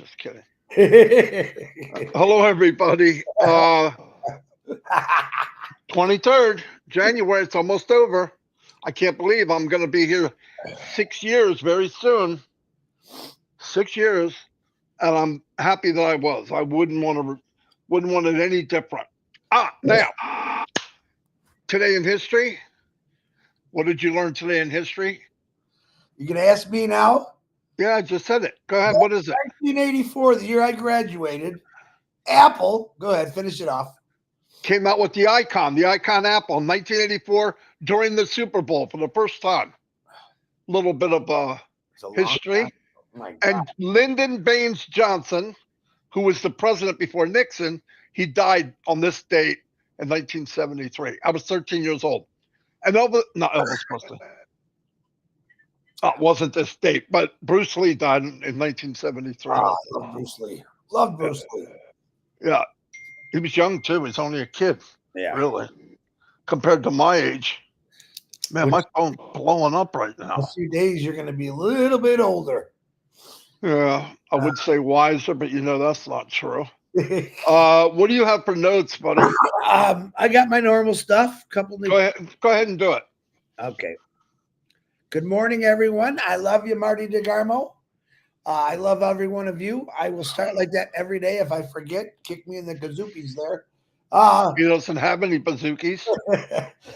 just kidding. Hello, everybody. 23rd January. It's almost over. I can't believe I'm going to be here 6 years very soon. 6 years, and I'm happy that I was. I wouldn't want it any different. Now, today in history. What did you learn today in history? You can ask me now. Yeah, I just said it. Go ahead. What is it? 1984, the year I graduated. Apple, go ahead, finish it off. Came out with the icon Apple in 1984 during the Super Bowl for the first time. A little bit of history. And Lyndon Baines Johnson, who was the president before Nixon, he died on this date in 1973. I was 13 years old. And Elvis Presley. It wasn't this date, but Bruce Lee died in 1973. I love Bruce Lee. Love Bruce Lee. Yeah. He was young, too. He's only a kid. Yeah. Really. Compared to my age. Man, my phone's blowing up right now. In a few days, you're going to be a little bit older. Yeah. I would say wiser, but that's not true. What do you have for notes, buddy? I got my normal stuff. Go ahead and do it. Okay. Good morning, everyone. I love you, Marty DeGarmo. I love every one of you. I will start like that every day. If I forget, kick me in the kazookies there. He doesn't have any bazookies.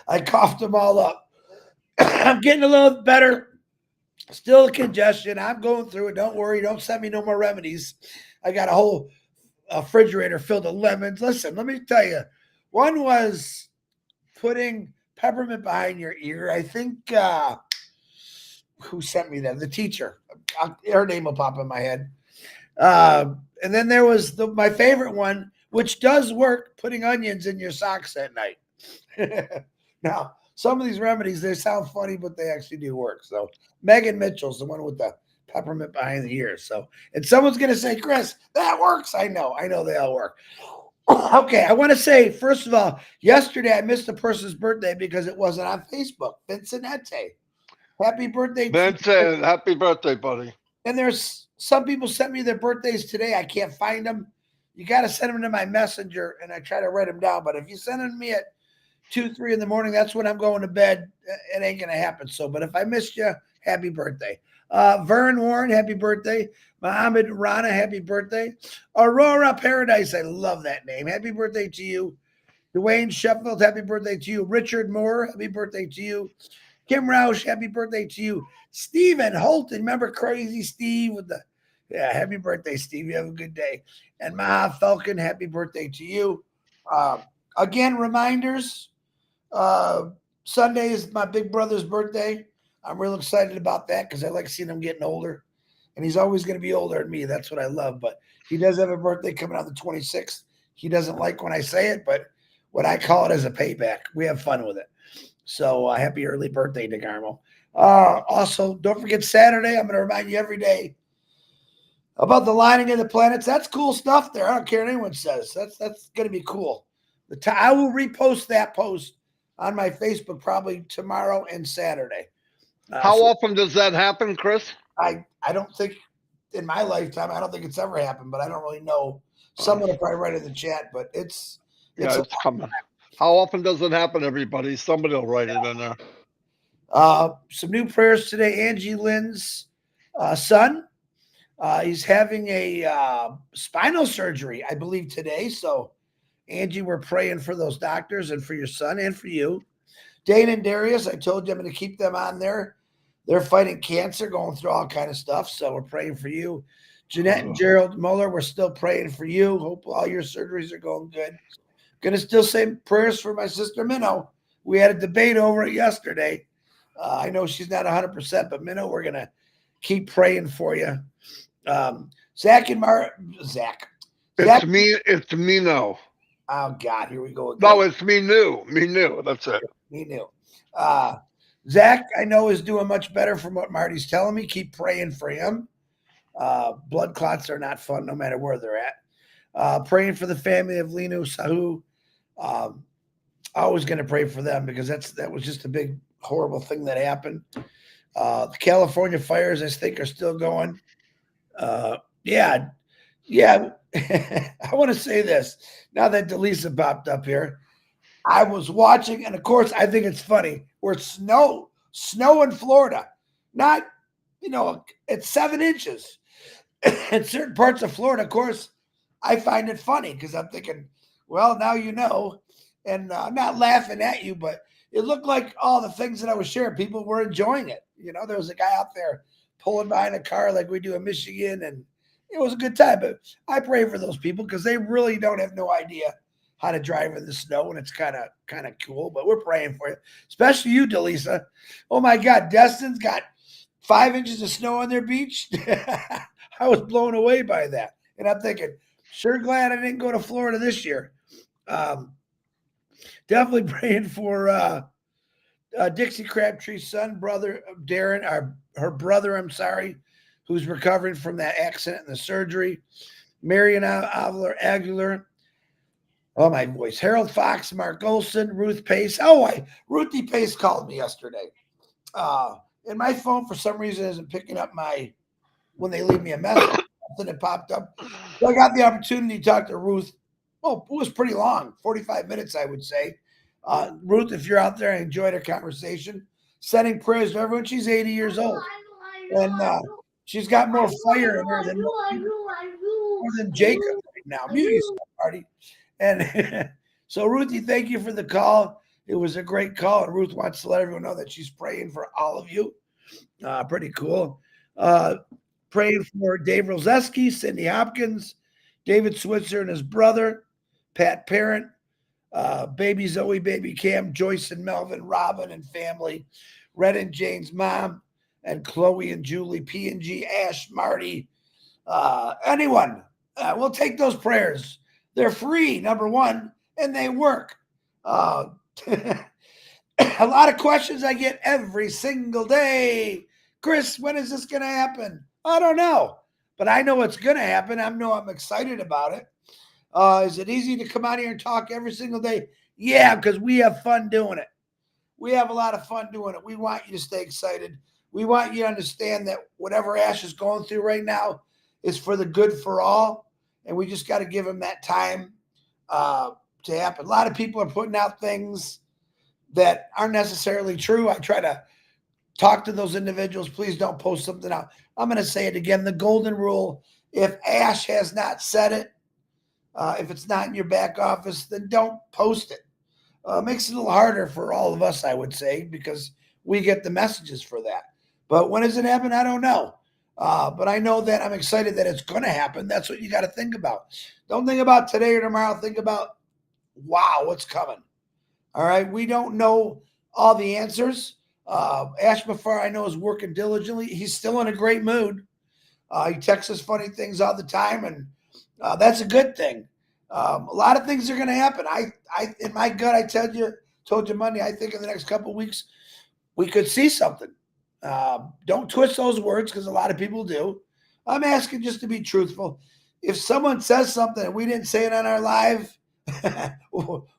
I coughed them all up. I'm getting a little better. Still congestion. I'm going through it. Don't worry. Don't send me no more remedies. I got a whole refrigerator filled with lemons. Listen, let me tell you. One was putting peppermint behind your ear. I think who sent me that? The teacher. Her name will pop in my head. And then there was my favorite one, which does work, putting onions in your socks at night. Now, some of these remedies, they sound funny, but they actually do work. So Megan Mitchell's the one with the peppermint behind the ears. So, and someone's going to say, Chris, that works. I know they all work. Okay, I want to say, first of all, yesterday I missed a person's birthday because it wasn't on Facebook. Vincente. Happy birthday. Vincent, happy birthday, buddy. And there's some people sent me their birthdays today. I can't find them. You got to send them to my messenger, and I try to write them down. But if you send them to me at 2, 3 in the morning, that's when I'm going to bed. It ain't going to happen. So, but if I missed you, happy birthday. Vern Warren, happy birthday. Mohammed Rana, happy birthday. Aurora Paradise, I love that name. Happy birthday to you. Dwayne Sheffield, happy birthday to you. Richard Moore, happy birthday to you. Kim Roush, happy birthday to you. Stephen Holton, remember Crazy Steve with the, happy birthday, Steve. You have a good day. And Maha Falcon, happy birthday to you. Again, reminders. Sunday is my big brother's birthday. I'm real excited about that because I like seeing him getting older. And he's always going to be older than me. That's what I love. But he does have a birthday coming on the 26th. He doesn't like when I say it, but what I call it as a payback. We have fun with it. So happy early birthday, DeGarmo. Also, don't forget Saturday. I'm going to remind you every day about the lining of the planets. That's cool stuff there. I don't care what anyone says. That's going to be cool. I will repost that post on my Facebook probably tomorrow and Saturday. How often does that happen, Chris? I don't think in my lifetime, I don't think it's ever happened, but I don't really know. Someone will probably write in the chat, but it's coming. How often does it happen, everybody? Somebody will write it in there. Some new prayers today. Angie Lynn's son, he's having a spinal surgery, I believe, today. So, Angie, we're praying for those doctors and for your son and for you. Dane and Darius, I told you I'm going to keep them on there. They're fighting cancer, going through all kind of stuff. So we're praying for you. Jeanette and Gerald Muller, we're still praying for you. Hope all your surgeries are going good. Going to still say prayers for my sister Minnow. We had a debate over it yesterday. I know she's not 100%, but Minnow, we're going to keep praying for you. Zach and Zach. It's Minnow. Oh, God, here we go again. No, it's me new. That's it. Me new. Zach, I know, is doing much better from what Marty's telling me. Keep praying for him. Blood clots are not fun no matter where they're at. Praying for the family of Linu Sahu. Always going to pray for them because that was just a big, horrible thing that happened. The California fires, I think, are still going. Yeah, I want to say this. Now that Delisa popped up here, I was watching, and of course, I think it's funny. We're snow in Florida, not, it's 7 inches in certain parts of Florida. Of course, I find it funny because I'm thinking, well, now you know, and I'm not laughing at you, but it looked like all the things that I was sharing, people were enjoying it. There was a guy out there pulling behind a car like we do in Michigan, and it was a good time. But I pray for those people because they really don't have no idea how to drive in the snow, and it's kind of cool. But we're praying for you, especially you, Delisa. Oh my God, Destin's got 5 inches of snow on their beach. I was blown away by that, and I'm thinking, sure glad I didn't go to Florida this year. Definitely praying for Dixie Crabtree's son, brother Darren, her brother, I'm sorry, who's recovering from that accident and the surgery. Marion Aguilar. Oh, my voice. Harold Fox, Mark Olson, Ruth Pace. Ruthie Pace called me yesterday. And my phone, for some reason, isn't picking up when they leave me a message. Something that popped up. So I got the opportunity to talk to Ruth. Well, it was pretty long, 45 minutes, I would say. Ruth, if you're out there, I enjoyed our conversation. Sending prayers to everyone. She's 80 years old. And she's got more fire in her than Jacob right now. Mute yourself, Marty. And so, Ruthie, thank you for the call. It was a great call. And Ruth wants to let everyone know that she's praying for all of you. Pretty cool. Praying for Dave Roseski, Cindy Hopkins, David Switzer and his brother, Pat Parent, baby Zoe, baby Cam, Joyce and Melvin, Robin and family, Red and Jane's mom, and Chloe and Julie, P&G, Ash, Marty, anyone. We'll take those prayers. They're free, number one, and they work. A lot of questions I get every single day. Chris, when is this going to happen? I don't know, but I know it's going to happen. I'm excited about it. Is it easy to come out here and talk every single day? Yeah, because we have fun doing it. We have a lot of fun doing it. We want you to stay excited. We want you to understand that whatever Ash is going through right now is for the good for all. And we just got to give him that time to happen. A lot of people are putting out things that aren't necessarily true. I try to talk to those individuals. Please don't post something out. I'm going to say it again. The golden rule, if Ash has not said it, if it's not in your back office, then don't post it. Makes it a little harder for all of us, I would say, because we get the messages for that. But when does it happen? I don't know. But I know that I'm excited that it's going to happen. That's what you got to think about. Don't think about today or tomorrow. Think about, wow, what's coming. All right. We don't know all the answers. Ash Mafar, I know, is working diligently. He's still in a great mood. He texts us funny things all the time, and that's a good thing. A lot of things are going to happen. I, in my gut, told you Monday, I think in the next couple of weeks, we could see something. Don't twist those words because a lot of people do. I'm asking just to be truthful. If someone says something and we didn't say it on our live,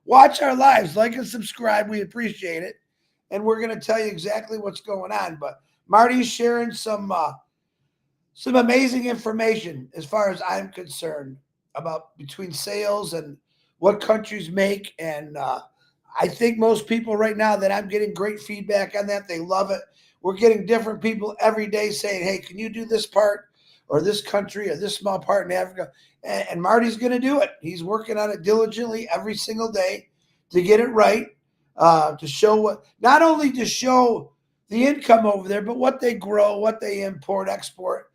watch our lives, like and subscribe. We appreciate it. And we're going to tell you exactly what's going on. But Marty's sharing some amazing information as far as I'm concerned about between sales and what countries make. And I think most people right now that I'm getting great feedback on that. They love it. We're getting different people every day saying, hey, can you do this part or this country or this small part in Africa? And Marty's going to do it. He's working on it diligently every single day to get it right, to show not only to show the income over there, but what they grow, what they import, export.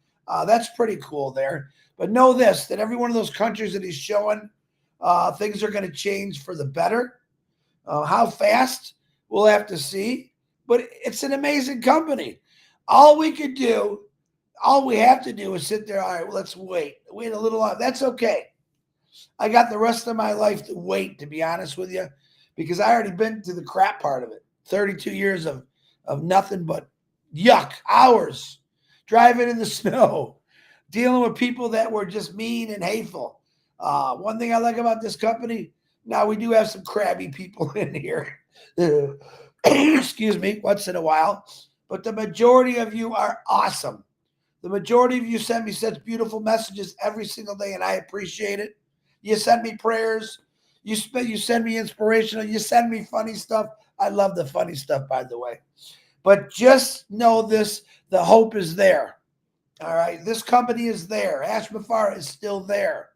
That's pretty cool there. But know this, that every one of those countries that he's showing, things are going to change for the better. How fast, we'll have to see. But it's an amazing company. All we have to do is sit there. All right, well, let's wait a little while. That's okay. I got the rest of my life to wait, to be honest with you, because I already been to the crap part of it. 32 years of nothing but yuck, hours, driving in the snow, dealing with people that were just mean and hateful. One thing I like about this company, now we do have some crabby people in here. Excuse me, once in a while. But the majority of you are awesome. The majority of you send me such beautiful messages every single day, and I appreciate it. You send me prayers. You send me inspirational. You send me funny stuff. I love the funny stuff, by the way. But just know this, the hope is there. All right. This company is there. Ash Mafara is still there.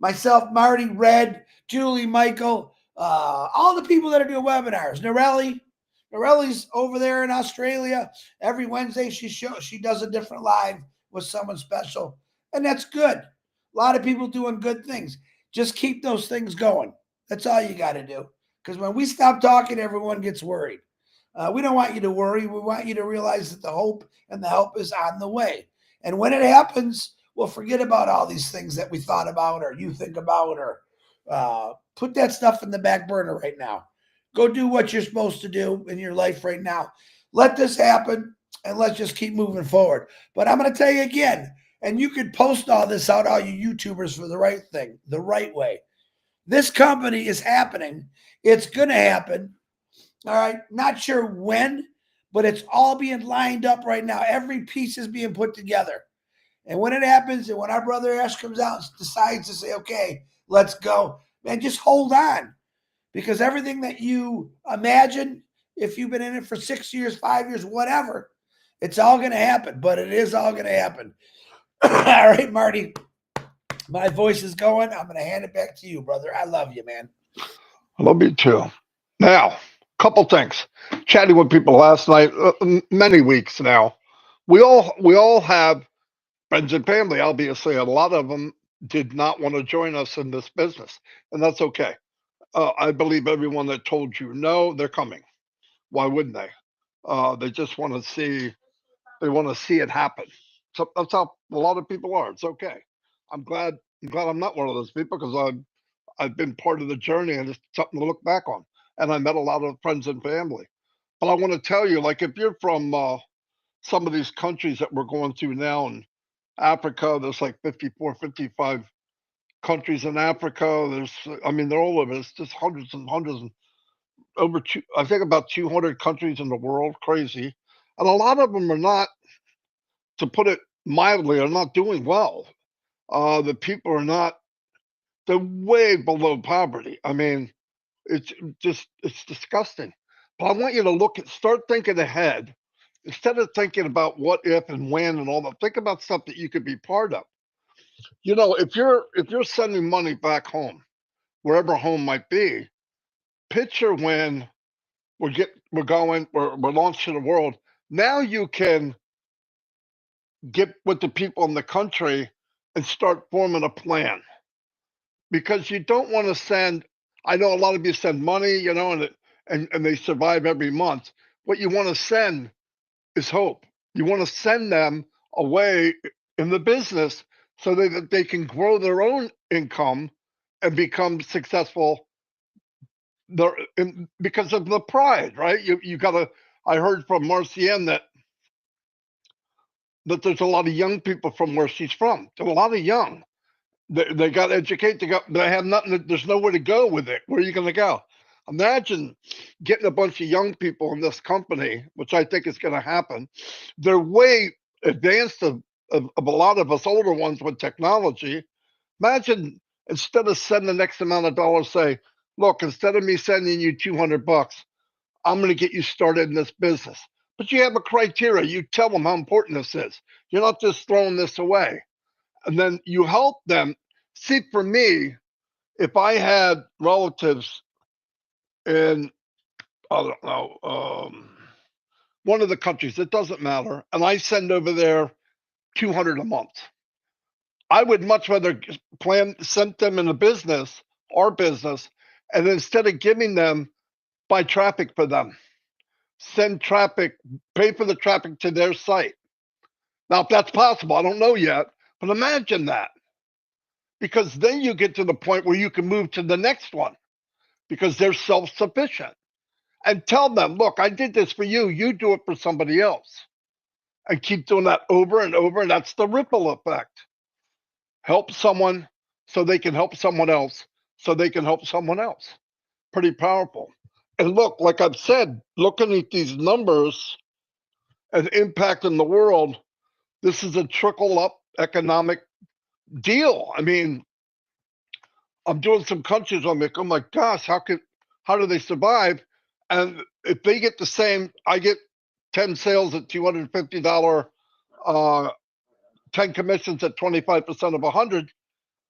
Myself, Marty, Red, Julie, Michael, all the people that are doing webinars. Norelli's over there in Australia. Every Wednesday she does a different live with someone special. And that's good. A lot of people doing good things. Just keep those things going. That's all you got to do. Because when we stop talking, everyone gets worried. We don't want you to worry. We want you to realize that the hope and the help is on the way. And when it happens, we'll forget about all these things that we thought about or you think about, or put that stuff in the back burner right now. Go do what you're supposed to do in your life right now. Let this happen, and let's just keep moving forward. But I'm going to tell you again, and you could post all this out, all you YouTubers, for the right thing, the right way. This company is happening. It's going to happen. All right. Not sure when, but it's all being lined up right now. Every piece is being put together. And when it happens, and when our brother Ash comes out and decides to say, okay, let's go, man, just hold on. Because everything that you imagine, if you've been in it for 6 years, 5 years, whatever, it's all going to happen. But it is all going to happen. All right, Marty, my voice is going. I'm going to hand it back to you, brother. I love you, man. I love you too. Now, couple things. Chatting with people last night, many weeks now. We all have friends and family. Obviously, a lot of them did not want to join us in this business, and that's okay. I believe everyone that told you no, they're coming. Why wouldn't they? They just want to see. They want to see it happen. So that's how a lot of people are. It's okay. I'm glad. I'm glad I'm not one of those people, because I've been part of the journey, and it's something to look back on. And I met a lot of friends and family. But I want to tell you, like, if you're from some of these countries that we're going through now in Africa, there's like 54, 55 countries in Africa. I mean, they're all over. It's just hundreds and hundreds, and I think about 200 countries in the world. Crazy. And a lot of them are not, to put it mildly, are not doing well. The people are not, they're way below poverty. I mean, it's disgusting. But I want you to start thinking ahead instead of thinking about what if and when and all that. Think about stuff that you could be part of. You know, if you're sending money back home, wherever home might be, picture when we're launching the world. Now you can get with the people in the country and start forming a plan, because you don't want to send. I know a lot of you send money, you know, and they survive every month. What you want to send is hope. You want to send them away in the business so that they can grow their own income and become successful. Because of the pride, right? You got to. I heard from Marcienne that there's a lot of young people from where she's from. There's a lot of young. They got educated. They have nothing. There's nowhere to go with it. Where are you going to go? Imagine getting a bunch of young people in this company, which I think is going to happen. They're way advanced of a lot of us older ones with technology. Imagine, instead of sending the next amount of dollars, say, look, instead of me sending you $200, I'm going to get you started in this business. But you have a criteria. You tell them how important this is. You're not just throwing this away. And then you help them. See, for me, if I had relatives in, I don't know, one of the countries, it doesn't matter, and I send over there 200 a month, I would much rather send them in a business, our business, and instead of giving them, buy traffic for them, send traffic, pay for the traffic to their site. Now, if that's possible, I don't know yet, but imagine that. Because then you get to the point where you can move to the next one, because they're self-sufficient. And tell them, look, I did this for you. You do it for somebody else. And keep doing that over and over. And that's the ripple effect. Help someone so they can help someone else, so they can help someone else. Pretty powerful. And look, like I've said, looking at these numbers and impact in the world, This is a trickle up economic deal. I mean, I'm doing some countries. I'm like, oh my gosh, how do they survive? And if they get the same, I get 10 sales at $250, 10 commissions at 25% of 100.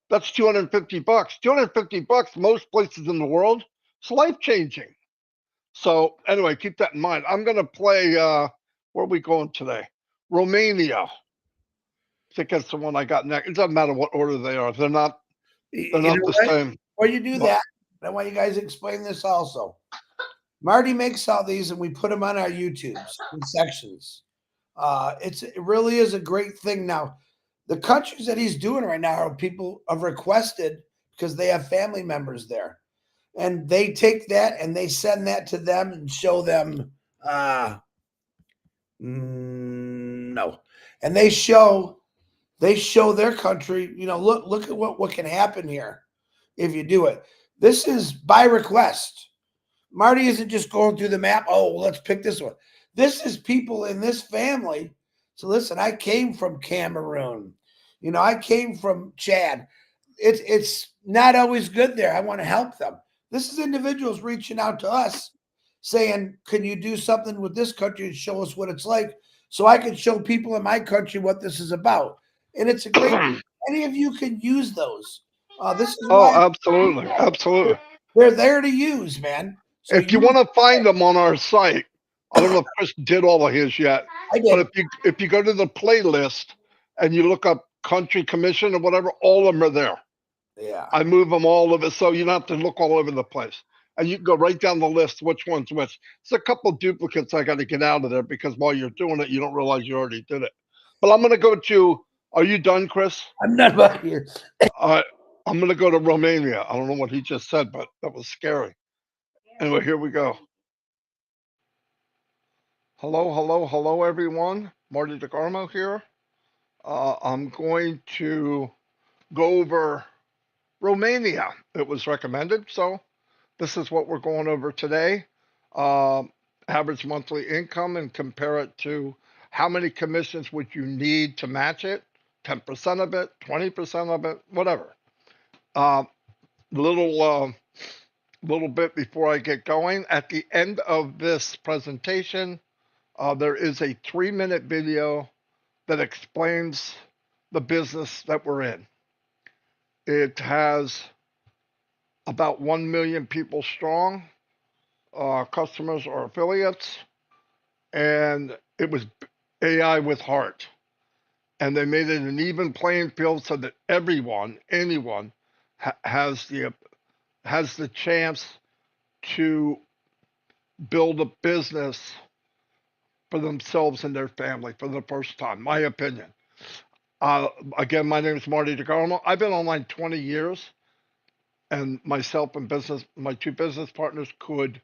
That's $250. $250, most places in the world, it's life changing. So anyway, keep that in mind. I'm going to play, where are we going today? Romania. I think that's the one I got next. It doesn't matter what order they are. They're not the same. Before you do that, I want you guys to explain this also. Marty makes all these and we put them on our YouTubes in sections. It really is a great thing. Now, the countries that he's doing right now are people have requested because they have family members there. And they take that and they send that to them and show them no. And they show their country, look at what can happen here if you do it. This is by request. Marty isn't just going through the map. Oh, let's pick this one. This is people in this family. So listen, I came from Cameroon. I came from Chad. It's not always good there. I want to help them. This is individuals reaching out to us saying, can you do something with this country and show us what it's like so I can show people in my country what this is about. And it's a great, any of you can use those. This is absolutely. They're there to use, man. So if you want to find them on our site, I don't know if Chris did all of his yet, but if you go to the playlist and you look up country commission or whatever, all of them are there. Yeah. I move them all of it, so you don't have to look all over the place. And you can go right down the list, which one's which. There's a couple duplicates I got to get out of there because while you're doing it, you don't realize you already did it. But I'm going to go to, are you done, Chris? I'm not about here. I'm going to go to Romania. I don't know what he just said, but that was scary. Anyway, here we go. Hello, everyone. Marty DeGarmo here. I'm going to go over Romania. It was recommended, so this is what we're going over today. Average monthly income and compare it to how many commissions would you need to match it? 10% of it, 20% of it, whatever. Little bit before I get going. At the end of this presentation, there is a 3-minute video that explains the business that we're in. It has about 1 million people strong, customers or affiliates, and it was AI with heart. And they made it an even playing field so that anyone has the chance to build a business for themselves and their family for the first time, my opinion. Again, my name is Marty DeGarmo. I've been online 20 years, and myself and my two business partners could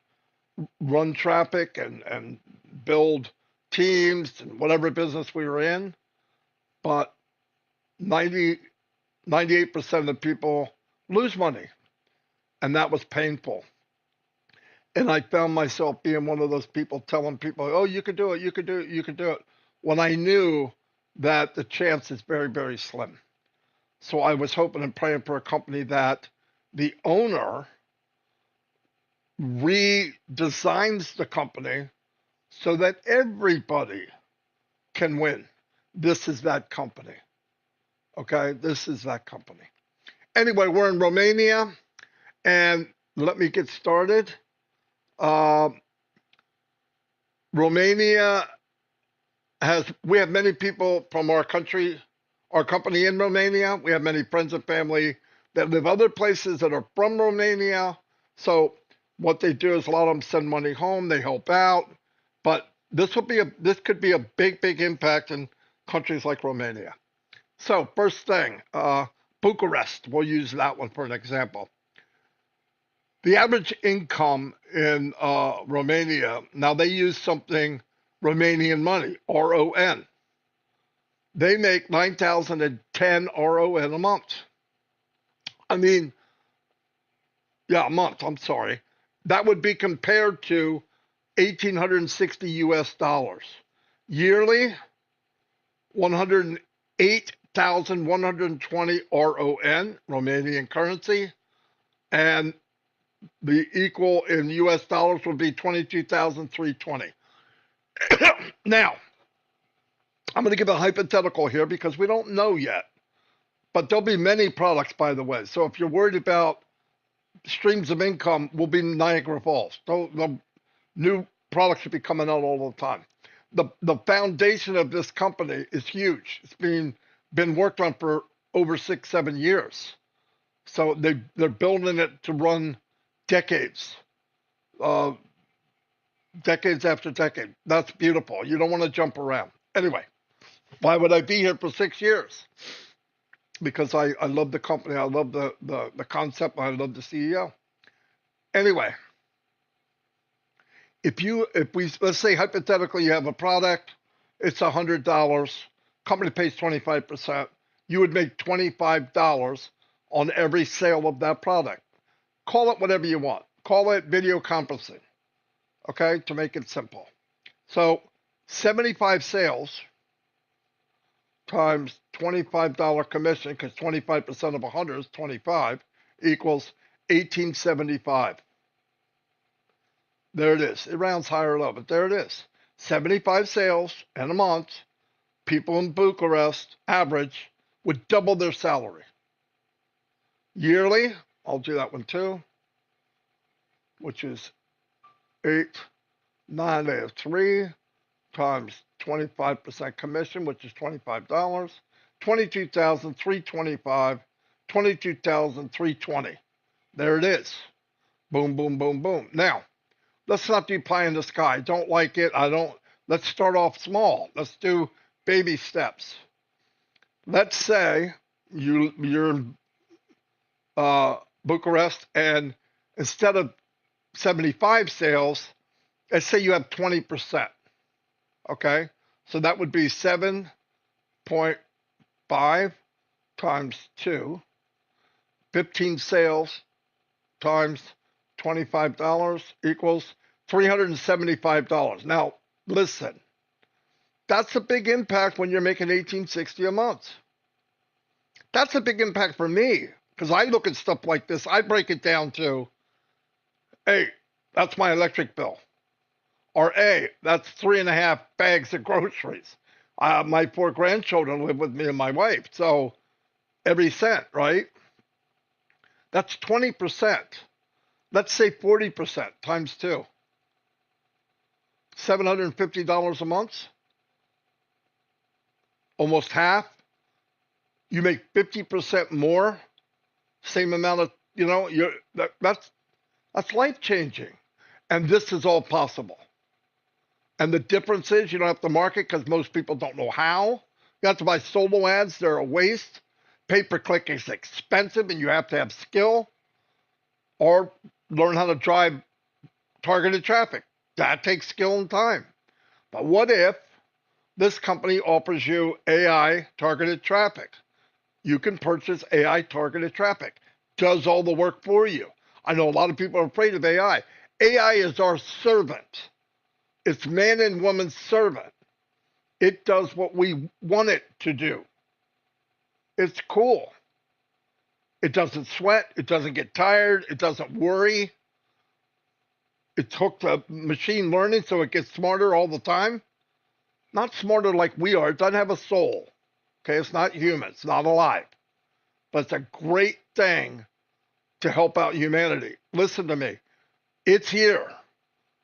run traffic and build teams and whatever business we were in. But 98% of the people lose money, and that was painful. And I found myself being one of those people telling people, oh, you could do it, you could do it, you could do it, when I knew that the chance is very, very slim. So I was hoping and praying for a company that the owner redesigns the company so that everybody can win. This is that company. Okay, this is that company. Anyway, we're in Romania, and let me get started. Romania we have many people from our company in Romania. We have many friends and family that live other places that are from Romania. So what they do is a lot of them send money home, they help out. But this could be a big, big impact in countries like Romania. So first thing, Bucharest, we'll use that one for an example. The average income in Romania, now they use something Romanian money, RON. They make 9,010 RON a month. A month, I'm sorry. That would be compared to 1,860 US dollars. Yearly, 108,120 RON, Romanian currency, and the equal in US dollars would be 22,320. Now, I'm going to give a hypothetical here because we don't know yet, but there'll be many products, by the way. So if you're worried about streams of income, will be Niagara Falls. The new products should be coming out all the time. The foundation of this company is huge. It's been worked on for over 6-7 years. So they're building it to run decades, decades after decade. That's beautiful. You don't want to jump around. Anyway, why would I be here for 6 years? Because I love the company. I love the concept. I love the CEO. Anyway, let's say hypothetically you have a product, it's $100, company pays 25%, you would make $25 on every sale of that product. Call it whatever you want. Call it video conferencing, okay, to make it simple. So 75 sales times $25 commission, because 25% of 100 is 25, equals $1,875. There it is. It rounds higher or low, but there it is. 75 sales in a month. People in Bucharest, average, would double their salary. Yearly, I'll do that one too, which is 8,983 times 25% commission, which is $25. 22,325, 22,320. There it is. Boom, boom, boom, boom. Now, let's not do pie in the sky. Don't like it. Let's start off small. Let's do baby steps. Let's say you're in Bucharest, and instead of 75 sales, let's say you have 20%. Okay? So that would be 7.5 times 2, 15 sales times $25 equals $375. Now, listen, that's a big impact when you're making $1,860 a month. That's a big impact for me, because I look at stuff like this. I break it down to, hey, that's my electric bill. Or, hey, that's 3.5 bags of groceries. My 4 grandchildren live with me and my wife, so every cent, right? That's 20%. Let's say 40% times 2. $750 a month. Almost half. You make 50% more. Same amount of, that's life-changing. And this is all possible. And the difference is you don't have to market because most people don't know how. You have to buy solo ads. They're a waste. Pay-per-click is expensive and you have to have skill. Or learn how to drive targeted traffic. That takes skill and time. But what if this company offers you AI targeted traffic? You can purchase AI targeted traffic. Does all the work for you. I know a lot of people are afraid of AI. AI is our servant. It's man and woman's servant. It does what we want it to do. It's cool. It doesn't sweat. It doesn't get tired. It doesn't worry. It's hooked to machine learning, so it gets smarter all the time. Not smarter like we are. It doesn't have a soul. Okay, it's not human. It's not alive. But it's a great thing to help out humanity. Listen to me. It's here.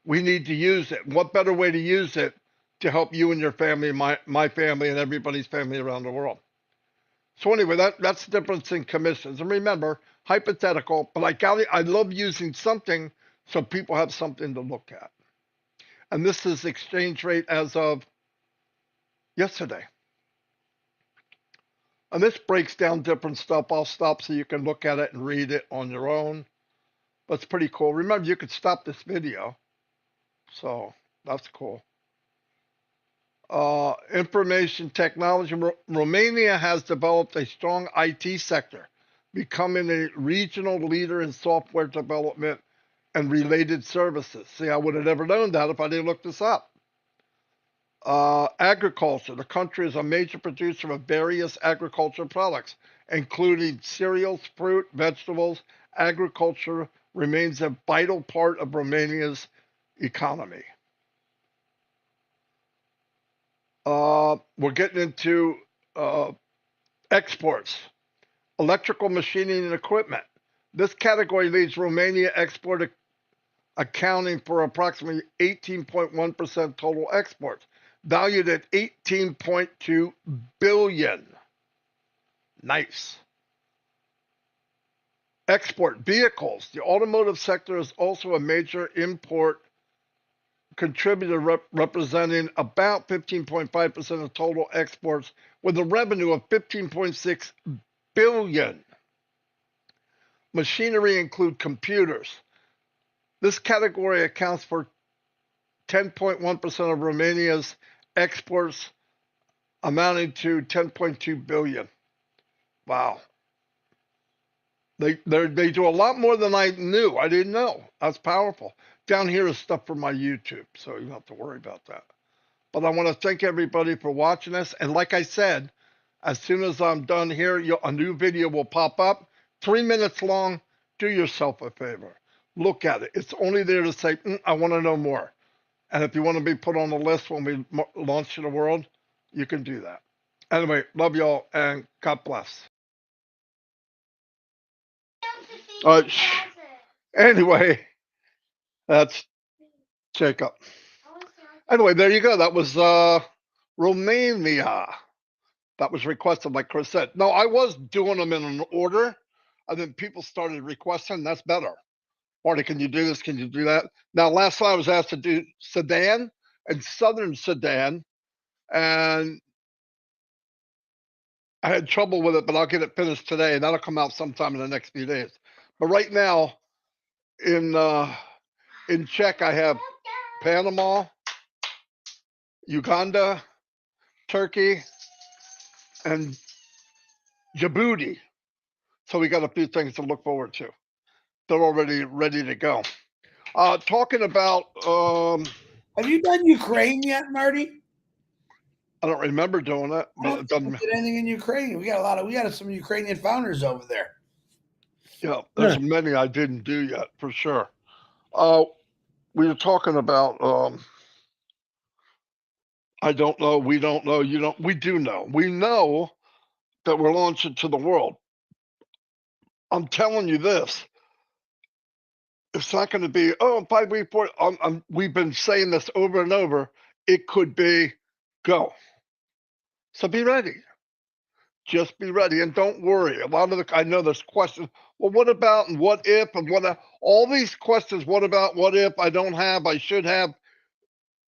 We need to use it. What better way to use it to help you and your family, my family, and everybody's family around the world? So anyway, that's the difference in commissions. And remember, hypothetical, but I love using something so people have something to look at. And this is exchange rate as of yesterday. And this breaks down different stuff. I'll stop so you can look at it and read it on your own. But it's pretty cool. Remember, you could stop this video. So that's cool. Information technology. Romania has developed a strong IT sector, becoming a regional leader in software development and related services. See, I would have never known that if I didn't look this up. Agriculture. The country is a major producer of various agricultural products, including cereals, fruit, vegetables. Agriculture remains a vital part of Romania's economy. We're getting into exports. Electrical machining and equipment. This category leads Romania export accounting for approximately 18.1% total exports, valued at 18.2 billion. Nice. Export vehicles. The automotive sector is also a major import contributor, representing about 15.5% of total exports, with a revenue of 15.6 billion. Machinery include computers. This category accounts for 10.1% of Romania's exports, amounting to 10.2 billion. Wow. They do a lot more than I knew. I didn't know. That's powerful. Down here is stuff for my YouTube, so you don't have to worry about that. But I want to thank everybody for watching this. And like I said, as soon as I'm done here, a new video will pop up. 3 minutes long. Do yourself a favor. Look at it. It's only there to say, I want to know more. And if you want to be put on the list when we launch to the world, you can do that. Anyway, love y'all and God bless. Anyway, that's Jacob. Anyway, there you go. That was Romania. That was requested, like Chris said. No, I was doing them in an order, and then people started requesting. That's better. Marty, can you do this? Can you do that? Now, last time I was asked to do Sudan and Southern Sudan, and I had trouble with it, but I'll get it finished today, and that'll come out sometime in the next few days. But right now, in Czech, I have Panama, Uganda, Turkey, and Djibouti. So we got a few things to look forward to. They're already ready to go. Talking about have you done Ukraine yet, Marty? I don't remember doing it. I don't think we did anything in Ukraine. We got some Ukrainian founders over there. Yeah, there's many I didn't do yet for sure. We were talking about I don't know, we don't know, you don't, we do know. We know that we're launching to the world. I'm telling you this. It's not going to be, 5 week report. We've been saying this over and over. It could be go. So be ready. Just be ready and don't worry. A lot of I know there's questions. Well, what about and what if and what all these questions? What about what if I don't have? I should have.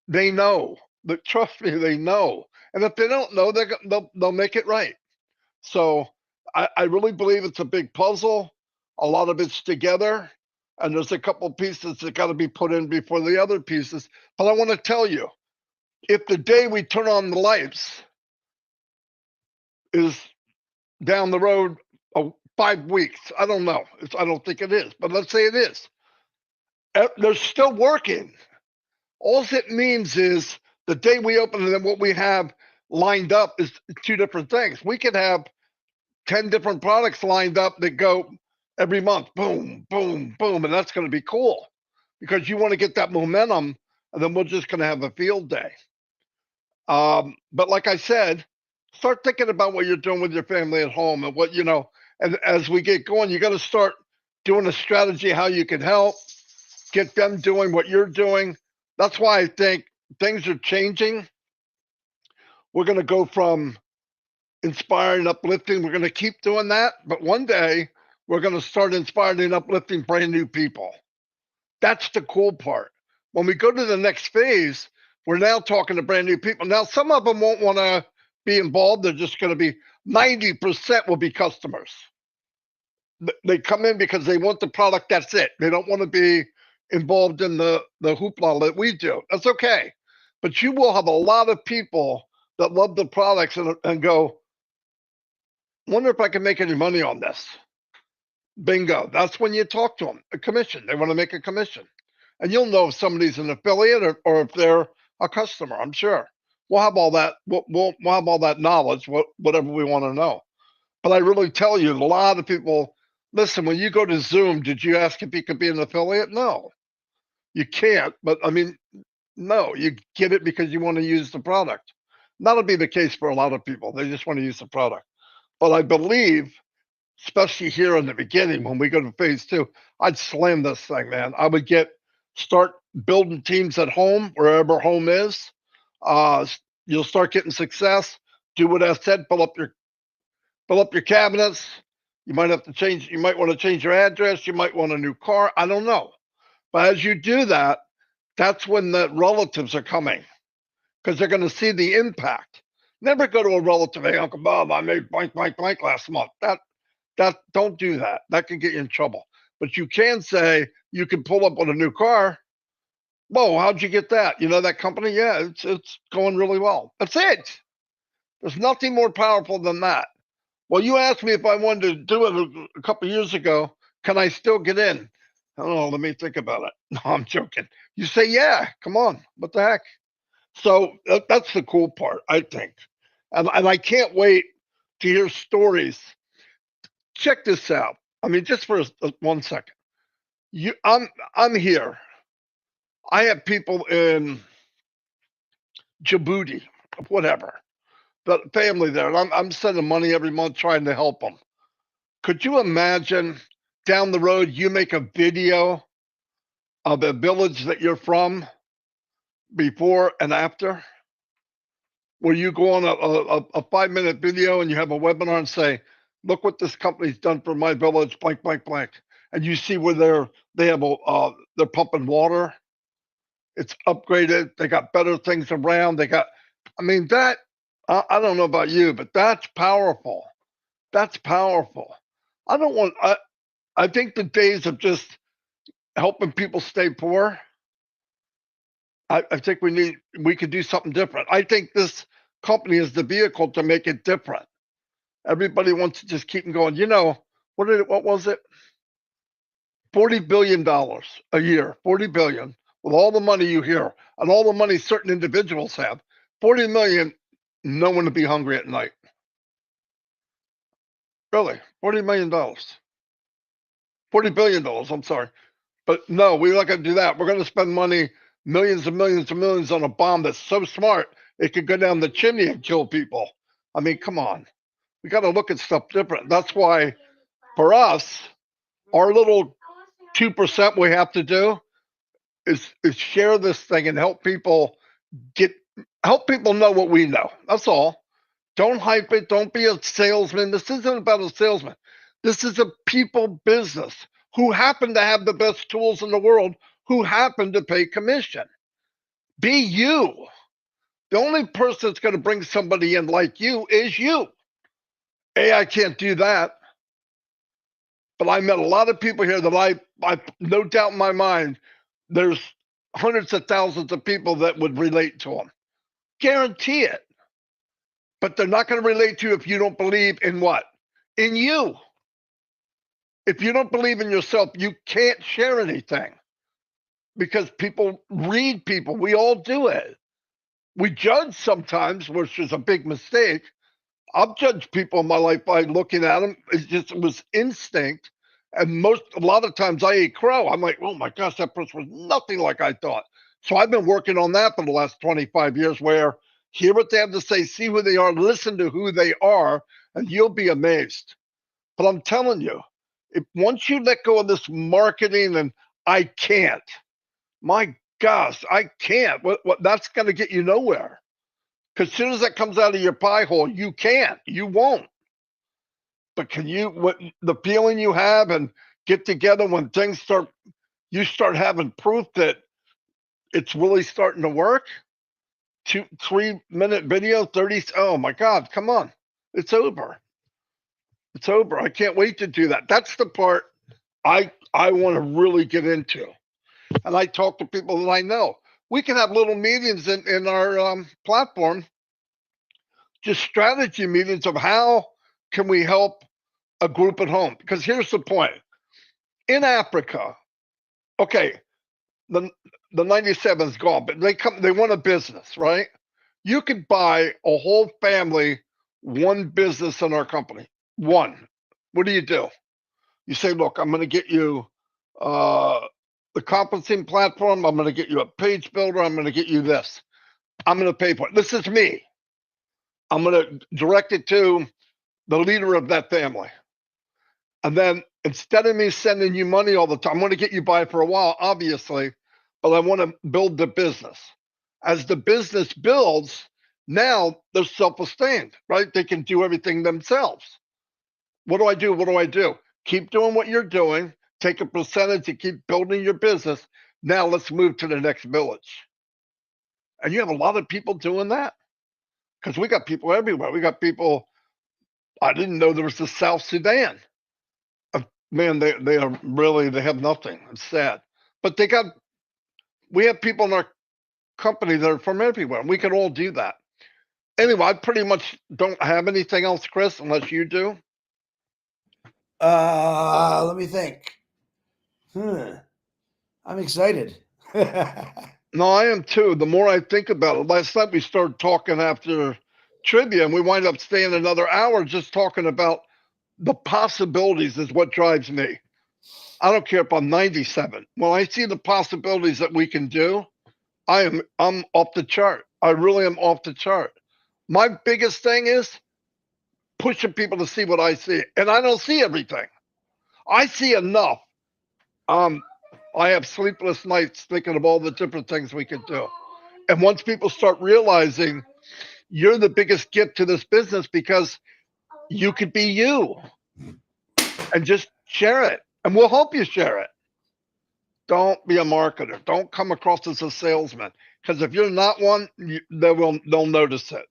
They know. But trust me, they know. And if they don't know, they'll make it right. So I really believe it's a big puzzle. A lot of it's together. And there's a couple pieces that got to be put in before the other pieces. But I want to tell you, if the day we turn on the lights is down the road 5 weeks, I don't know. I don't think it is, but let's say it is. They're still working. All it means is the day we open and then what we have lined up is two different things. We could have 10 different products lined up that go every month, boom, boom, boom. And that's going to be cool because you want to get that momentum, and then we're just going to have a field day. But like I said, start thinking about what you're doing with your family at home and what, and as we get going, you got to start doing a strategy how you can help get them doing what you're doing. That's why I think things are changing. We're going to go from inspiring, uplifting. We're going to keep doing that. But one day we're going to start inspiring and uplifting brand new people. That's the cool part. When we go to the next phase, we're now talking to brand new people. Now, some of them won't want to be involved. They're just going to be 90% will be customers. They come in because they want the product. That's it. They don't want to be involved in the hoopla that we do. That's okay. But you will have a lot of people that love the products and go, wonder if I can make any money on this. Bingo. That's when you talk to them. A commission. They want to make a commission. And you'll know if somebody's an affiliate or if they're a customer, I'm sure. We'll have all that. We'll have all that knowledge, whatever we want to know. But I really tell you, a lot of people listen. When you go to Zoom, did you ask if you could be an affiliate? No, you can't. But I mean, no, you get it because you want to use the product. That'll be the case for a lot of people. They just want to use the product. But I believe, especially here in the beginning, when we go to phase 2, I'd slam this thing, man. I would start building teams at home, wherever home is. You'll start getting success. Do what I said. Fill up your cabinets. You might have to change. You might want to change your address. You might want a new car. I don't know. But as you do that, that's when the relatives are coming, because they're going to see the impact. Never go to a relative, hey, Uncle Bob, I made blank, blank, blank last month. Don't do that. That can get you in trouble. But you can say, you can pull up on a new car. Whoa, how'd you get that? You know that company? Yeah, it's going really well. That's it. There's nothing more powerful than that. Well, you asked me if I wanted to do it a couple of years ago. Can I still get in? I don't know. Let me think about it. No, I'm joking. You say, yeah, come on. What the heck? So that's the cool part, I think. And I can't wait to hear stories. Check this out. I mean, just for 1 second. I'm here. I have people in Djibouti, whatever, the family there, and I'm sending money every month trying to help them. Could you imagine down the road you make a video of a village that you're from before and after, where you go on a 5-minute video and you have a webinar and say, look what this company's done for my village, blank, blank, blank. And you see where they're pumping water. It's upgraded. They got better things around. I mean, I don't know about you, but that's powerful. That's powerful. I think the days of just helping people stay poor, I think we could do something different. I think this company is the vehicle to make it different. Everybody wants to just keep going. You know, what was it? $40 billion a year, 40 billion, with all the money you hear and all the money certain individuals have, 40 million, no one to be hungry at night. Really, $40 million, $40 billion, I'm sorry. But no, we're not going to do that. We're going to spend money, millions and millions and millions on a bomb that's so smart, it could go down the chimney and kill people. I mean, come on. We got to look at stuff different. That's why for us, our little 2% we have to do is share this thing and help people know what we know. That's all. Don't hype it. Don't be a salesman. This isn't about a salesman. This is a people business who happen to have the best tools in the world, who happen to pay commission. Be you. The only person that's going to bring somebody in like you is you. I can't do that. But I met a lot of people here that I no doubt in my mind, there's hundreds of thousands of people that would relate to them. Guarantee it. But they're not going to relate to you if you don't believe in what? In you. If you don't believe in yourself, you can't share anything, because people read people. We all do it. We judge sometimes, which is a big mistake. I've judged people in my life by looking at them. It was instinct. And a lot of times I eat crow. I'm like, oh my gosh, that person was nothing like I thought. So I've been working on that for the last 25 years, where hear what they have to say, see who they are, listen to who they are, and you'll be amazed. But I'm telling you, once you let go of this marketing and I can't, my gosh, I can't. What that's going to get you nowhere. Because as soon as that comes out of your pie hole, you can't. You won't. But can you, the feeling you have and get together when things you start having proof that it's really starting to work? 2-3 minute video, 30. Oh my God, come on. It's over. It's over. I can't wait to do that. That's the part I want to really get into. And I talk to people that I know. We can have little meetings in our platform, just strategy meetings of how can we help a group at home. Because here's the point. In Africa, okay, the 97 is gone, but they want a business, right? You could buy a whole family, one business in our company. One. What do? You say, look, I'm going to get you the conferencing platform. I'm going to get you a page builder. I'm going to get you this. I'm going to pay for it. This is me. I'm going to direct it to the leader of that family. And then instead of me sending you money all the time, I'm going to get you by for a while, obviously, but I want to build the business. As the business builds, now they're self-sustained, right? They can do everything themselves. What do I do? What do I do? Keep doing what you're doing. Take a percentage and keep building your business. Now let's move to the next village. And you have a lot of people doing that because we got people everywhere. We got people, I didn't know there was the South Sudan. Man, they are really, they have nothing. It's sad. But we have people in our company that are from everywhere. And we can all do that. Anyway, I pretty much don't have anything else, Chris, unless you do. Let me think. I'm excited. No, I am too. The more I think about it, last night we started talking after trivia and we wind up staying another hour just talking about the possibilities is what drives me. I don't care if I'm 97. When I see the possibilities that we can do, I'm off the chart. I really am off the chart. My biggest thing is pushing people to see what I see. And I don't see everything. I see enough. I have sleepless nights thinking of all the different things we could do. And once people start realizing you're the biggest gift to this business because you could be you and just share it. And we'll help you share it. Don't be a marketer. Don't come across as a salesman. Because if you're not one, they'll notice it.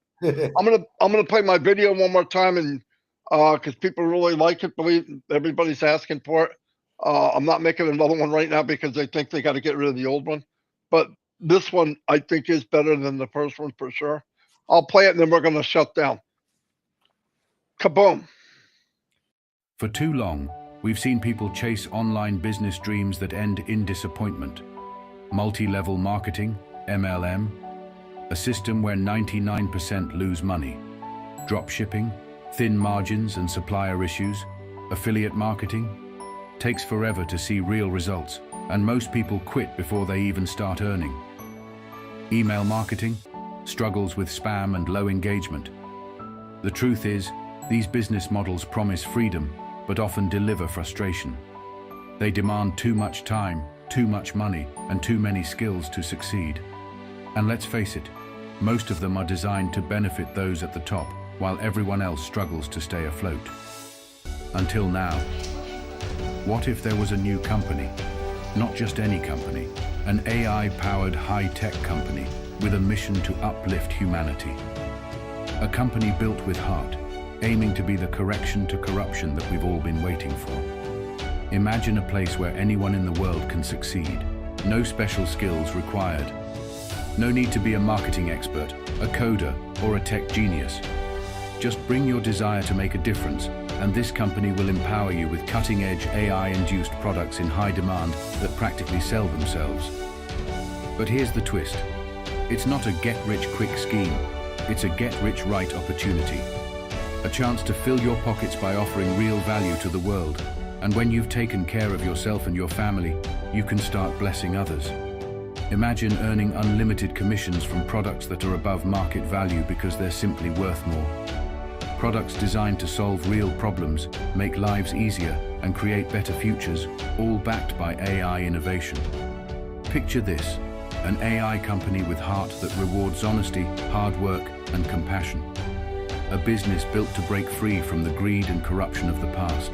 I'm gonna play my video one more time, and because people really like it, believe everybody's asking for it. I'm not making another one right now because they think they got to get rid of the old one. But this one I think is better than the first one for sure. I'll play it and then we're gonna shut down. Kaboom. For too long, we've seen people chase online business dreams that end in disappointment. Multi-level marketing, MLM, a system where 99% lose money. Drop shipping, thin margins and supplier issues, affiliate marketing, takes forever to see real results, and most people quit before they even start earning. Email marketing, struggles with spam and low engagement. The truth is, these business models promise freedom, but often deliver frustration. They demand too much time, too much money, and too many skills to succeed. And let's face it, most of them are designed to benefit those at the top, while everyone else struggles to stay afloat. Until now. What if there was a new company? Not just any company, an AI-powered high-tech company with a mission to uplift humanity. A company built with heart, aiming to be the correction to corruption that we've all been waiting for. Imagine a place where anyone in the world can succeed. No special skills required. No need to be a marketing expert, a coder, or a tech genius. Just bring your desire to make a difference, and this company will empower you with cutting-edge AI-induced products in high demand that practically sell themselves. But here's the twist. It's not a get-rich-quick scheme. It's a get-rich-right opportunity. A chance to fill your pockets by offering real value to the world. And when you've taken care of yourself and your family, you can start blessing others. Imagine earning unlimited commissions from products that are above market value because they're simply worth more. Products designed to solve real problems, make lives easier, and create better futures, all backed by AI innovation. Picture this, an AI company with heart that rewards honesty, hard work, and compassion. A business built to break free from the greed and corruption of the past.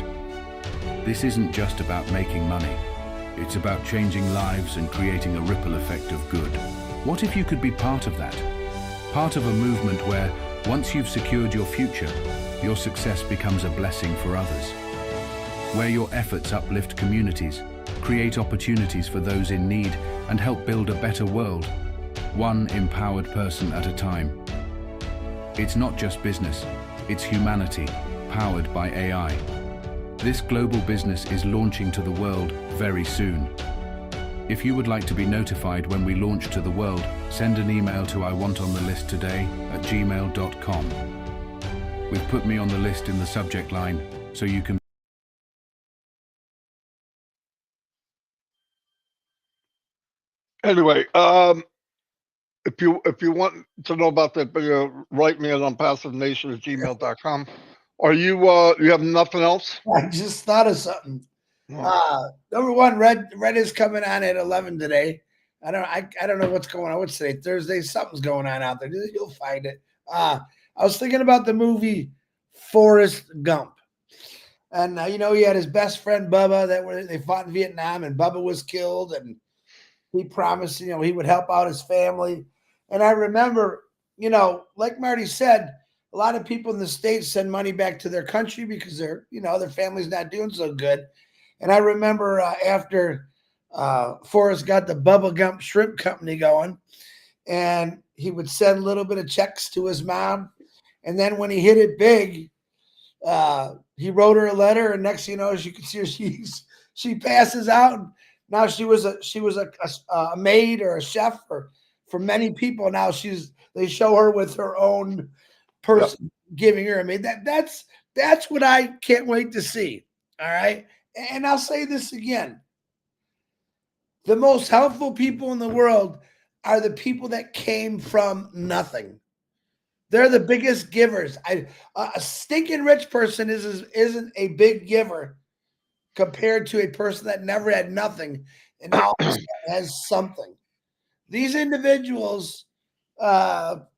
This isn't just about making money. It's about changing lives and creating a ripple effect of good. What if you could be part of that? Part of a movement where, once you've secured your future, your success becomes a blessing for others. Where your efforts uplift communities, create opportunities for those in need, and help build a better world, one empowered person at a time. It's not just business, it's humanity, powered by AI. This global business is launching to the world very soon. If you would like to be notified when we launch to the world, send an email to iwantonthelisttoday@gmail.com. We've put me on the list in the subject line, so you can. Anyway, if you want to know about that video, write me at unpassivenation@gmail.com. Are you you have nothing else? I just thought of something. Number one, Red is coming on at 11 today. I don't know what's going on. What's today? Thursday. Something's going on out there. You'll find it. I was thinking about the movie Forrest Gump, and he had his best friend Bubba they fought in Vietnam, and Bubba was killed, and he promised he would help out his family. And I remember, like Marty said, a lot of people in the States send money back to their country because their family's not doing so good. And I remember after Forrest got the Bubba Gump Shrimp Company going, and he would send a little bit of checks to his mom. And then when he hit it big, he wrote her a letter, and next thing you know, as you can see her, she passes out. And now she was a maid or a chef for many people. Now they show her with her own person giving her a maid. That's what I can't wait to see. All right. And I'll say this again. The most helpful people in the world are the people that came from nothing. They're the biggest givers. A stinking rich person isn't a big giver compared to a person that never had nothing and now has something. These individuals that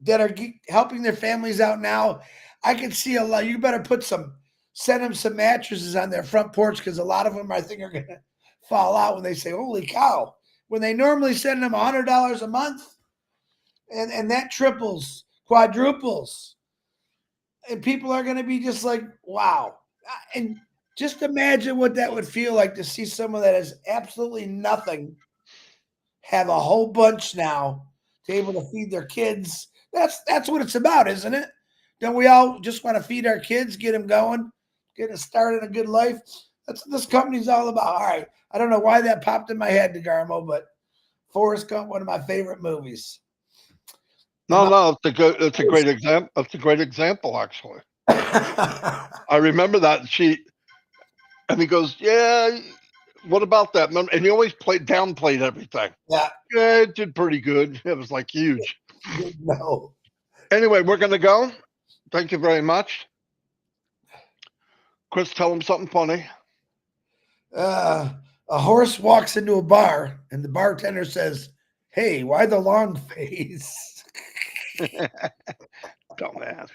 are helping their families out now, I can see a lot. You better send them some mattresses on their front porch, because a lot of them, I think, are going to fall out when they say, holy cow, when they normally send them $100 a month, and that triples, quadruples, and people are going to be just like, wow. And just imagine what that would feel like to see someone that has absolutely nothing have a whole bunch now to be able to feed their kids. That's what it's about, isn't it? Don't we all just want to feed our kids, get them going, get them started a good life? That's what this company's all about. All right. I don't know why that popped in my head, DeGarmo, but Forrest Gump, one of my favorite movies. No, it's a great example. It's a great example, actually. I remember that. And he goes, yeah, what about that? And he always downplayed everything. Yeah, it did pretty good. It was like huge. No. Anyway, we're going to go. Thank you very much. Chris, tell him something funny. A horse walks into a bar, and the bartender says, hey, why the long face? Dumbass.